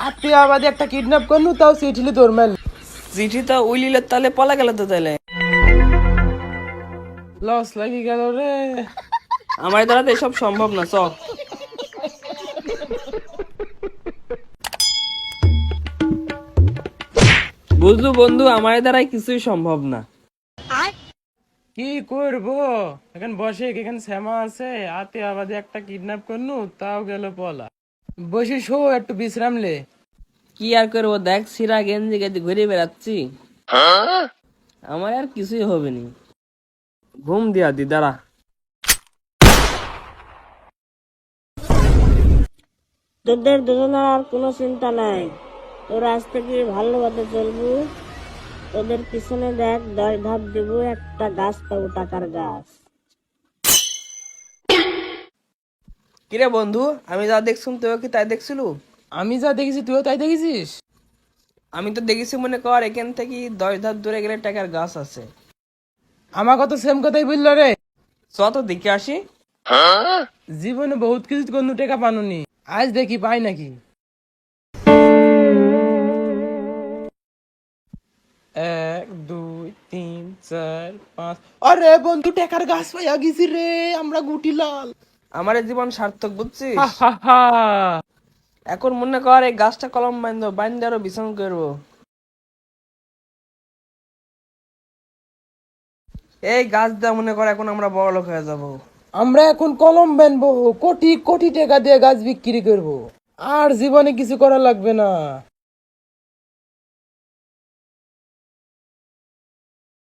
আপনি আবার একটা কিডন্যাপ করনু, তাও চিঠিলি তোর মেল চিঠিটা উইলিলে তালে পলা গেল তো তাইলে লস লাগি গেল রে। আমার দ্বারা তো এসব সম্ভব না। চ বুঝলু বন্ধু, আমার দ্বারাই কিছুই সম্ভব না। কি করব এখন বসে, এখানে শ্যামা আছে, আতে আবাদে একটা কিডন্যাপ করনু, তাও গেল পলা। বসে শো, একটু বিশ্রাম লে। কি আর করবো, দেখ সিরা গেঞ্জি গেঞ্জি ঘুরে বেড়াচ্ছি, আমার আর কিছুই হবে নি। ঘুম দিয়া দি দাঁড়া। তোদের দুজনের আর কোনো চিন্তা নাই, তোর আজ থেকে ভালোভাবে চলবো। তোদের পিছনে দেখ 10 ধাপ দেবো, একটা গাছ পাবো, টাকার গাছ। কিরে বন্ধু, আমি যা দেখছুম তুইও কি তাই দেখছিলু? আমি যা দেখেছি তুইও তাই দেখেছিস? আমি তো দেখেছি, মনে কর এখান থেকে 10 ধাপ দূরে গেলে টাকার গাছ আছে। আমাকে তো সেম কথাই বললো রে। চ তো দেখে আসি। জীবনে বহুত কিছু করনু, টাকা পানুনি, আজ দেখি পাই নাকি। 1 2 3 4 5। আরে বন্ধু, টাকার গাছ পাইয়া গেছি রে, আমরা গুটিলাল। আমার এই জীবন সার্থক, বুঝছিস? হা হা হা। এখন মনে কর এই গাছটা কলম বাইন্ধে আরো বিছান করবো। এই গাছ দেওয়া মনে কর এখন আমরা বড় লোক হয়ে যাবো। আমরা এখন কলম বানবো, কোটি কোটি টাকা দিয়ে গাছ বিক্রি করব, আর জীবনে কিছু করা লাগবে না।